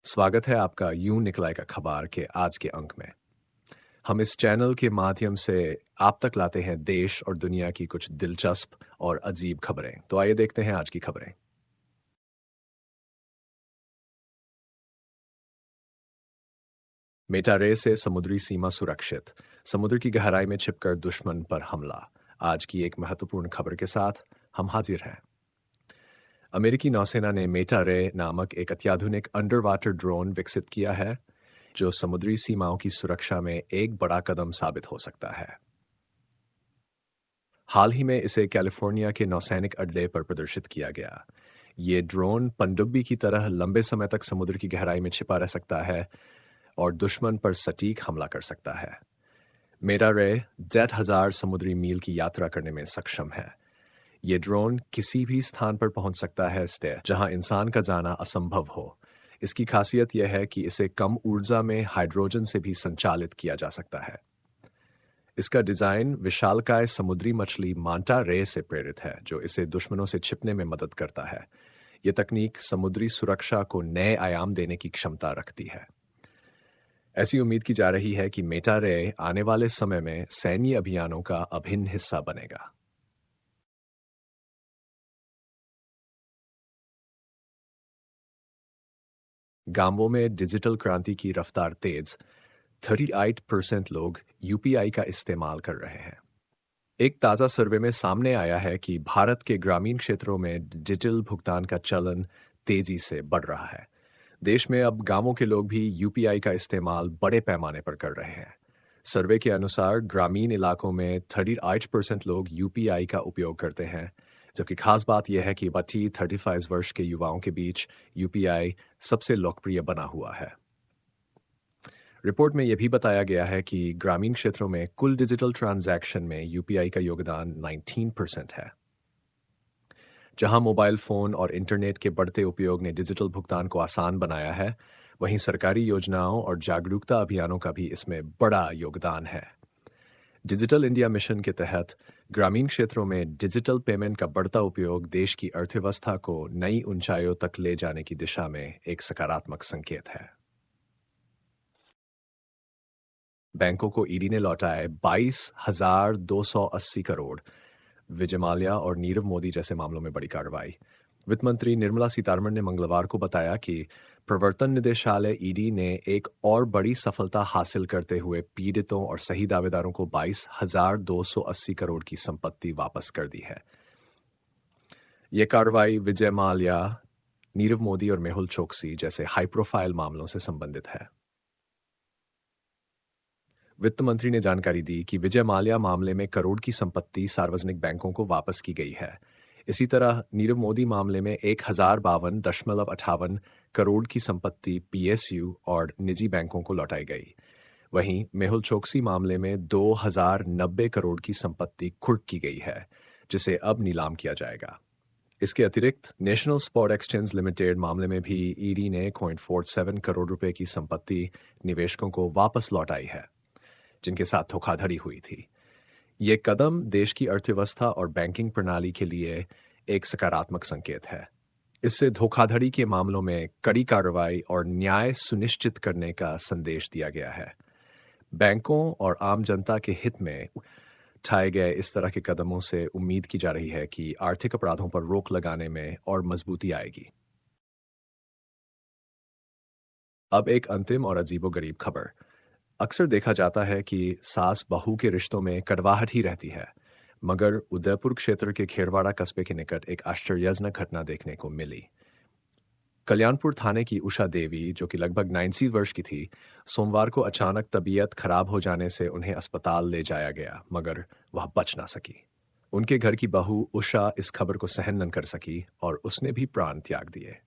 स्वागत है आपका यूं निकला एक अखबार के आज के अंक में। हम इस चैनल के माध्यम से आप तक लाते हैं देश और दुनिया की कुछ दिलचस्प और अजीब खबरें। तो आइए देखते हैं आज की खबरें। मेटा रे से समुद्री सीमा सुरक्षित, समुद्र की गहराई में छिपकर दुश्मन पर हमला। आज की एक महत्वपूर्ण खबर के साथ हम हाजिर हैं। अमेरिकी नौसेना ने मेटा रे नामक एक अत्याधुनिक अंडर वाटर ड्रोन विकसित किया है जो समुद्री सीमाओं की सुरक्षा में एक बड़ा कदम साबित हो सकता है। हाल ही में इसे कैलिफोर्निया के नौसैनिक अड्डे पर प्रदर्शित किया गया। ये ड्रोन पनडुब्बी की तरह लंबे समय तक समुद्र की गहराई में छिपा रह सकता है और दुश्मन पर सटीक हमला कर सकता है। मेटा रे 1,500 समुद्री मील की यात्रा करने में सक्षम है। ये ड्रोन किसी भी स्थान पर पहुंच सकता है जहां इंसान का जाना असंभव हो। इसकी खासियत यह है कि इसे कम ऊर्जा में हाइड्रोजन से भी संचालित किया जा सकता है। इसका डिजाइन विशालकाय समुद्री मछली मांटा रे से प्रेरित है जो इसे दुश्मनों से छिपने में मदद करता है। यह तकनीक समुद्री सुरक्षा को नए आयाम देने की क्षमता रखती है। ऐसी उम्मीद की जा रही है कि मेटा रे आने वाले समय में सैन्य अभियानों का अभिन्न हिस्सा बनेगा। गांवों में डिजिटल क्रांति की रफ्तार तेज, 38% लोग यूपीआई का इस्तेमाल कर रहे हैं। एक ताज़ा सर्वे में सामने आया है कि भारत के ग्रामीण क्षेत्रों में डिजिटल भुगतान का चलन तेजी से बढ़ रहा है। देश में अब गांवों के लोग भी यूपीआई का इस्तेमाल बड़े पैमाने पर कर रहे हैं। सर्वे के अनुसार ग्रामीण इलाकों में 38% लोग यूपीआई का उपयोग करते हैं, जबकि खास बात यह है कि 35 वर्ष के युवाओं के बीच यूपीआई सबसे लोकप्रिय बना हुआ है। रिपोर्ट में यह भी बताया गया है कि ग्रामीण क्षेत्रों में कुल डिजिटल ट्रांजैक्शन में यूपीआई का योगदान 19% है। जहां मोबाइल फोन और इंटरनेट के बढ़ते उपयोग ने डिजिटल भुगतान को आसान बनाया है, वहीं सरकारी योजनाओं और जागरूकता अभियानों का भी इसमें बड़ा योगदान है। डिजिटल इंडिया मिशन के तहत ग्रामीण क्षेत्रों में डिजिटल पेमेंट का बढ़ता उपयोग देश की अर्थव्यवस्था को नई ऊंचाइयों तक ले जाने की दिशा में एक सकारात्मक संकेत है। बैंकों को ईडी ने लौटाए 22,280 करोड़। विजय माल्या और नीरव मोदी जैसे मामलों में बड़ी कार्रवाई। वित्त मंत्री निर्मला सीतारमण ने मंगलवार को बताया कि प्रवर्तन निदेशालय ईडी ने एक और बड़ी सफलता हासिल करते हुए पीड़ितों और सही दावेदारों को 22,280 करोड़ की संपत्ति वापस कर दी है। यह कार्रवाई विजय माल्या, नीरव मोदी और मेहुल चोकसी जैसे हाई प्रोफाइल मामलों से संबंधित है। वित्त मंत्री ने जानकारी दी कि विजय माल्या मामले में करोड़ की संपत्ति सार्वजनिक बैंकों को वापस की गई है। इसी तरह नीरव मोदी मामले में 1,052.58 करोड़ की संपत्ति पीएसयू और निजी बैंकों को लौटाई गई। वहीं मेहुल चोकसी मामले में 2,090 करोड़ की संपत्ति कुर्क की गई है, जिसे अब नीलाम किया जाएगा। इसके अतिरिक्त नेशनल स्पॉट एक्सचेंज लिमिटेड मामले में भी ईडी ने 0.47 करोड़ रुपए की संपत्ति निवेशकों को वापस लौटाई है, जिनके साथ धोखाधड़ी हुई थी। ये कदम देश की अर्थव्यवस्था और बैंकिंग प्रणाली के लिए एक सकारात्मक संकेत है। इससे धोखाधड़ी के मामलों में कड़ी कार्रवाई और न्याय सुनिश्चित करने का संदेश दिया गया है। बैंकों और आम जनता के हित में उठाए गए इस तरह के कदमों से उम्मीद की जा रही है कि आर्थिक अपराधों पर रोक लगाने में और मजबूती आएगी। अब एक अंतिम और अजीबोगरीब खबर। अक्सर देखा जाता है कि सास बहू के रिश्तों में कड़वाहट ही रहती है, मगर उदयपुर क्षेत्र के खेरवाड़ा कस्बे के निकट एक आश्चर्यजनक घटना देखने को मिली। कल्याणपुर थाने की उषा देवी, जो कि लगभग 89 वर्ष की थी, सोमवार को अचानक तबीयत खराब हो जाने से उन्हें अस्पताल ले जाया गया, मगर वह बच ना सकी। उनके घर की बहू उषा इस खबर को सहन न कर सकी और उसने भी प्राण त्याग दिए।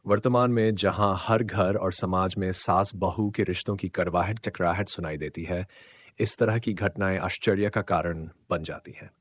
वर्तमान में जहां हर घर और समाज में सास बहू के रिश्तों की कड़वाहट टकराहट सुनाई देती है, इस तरह की घटनाएं आश्चर्य का कारण बन जाती हैं।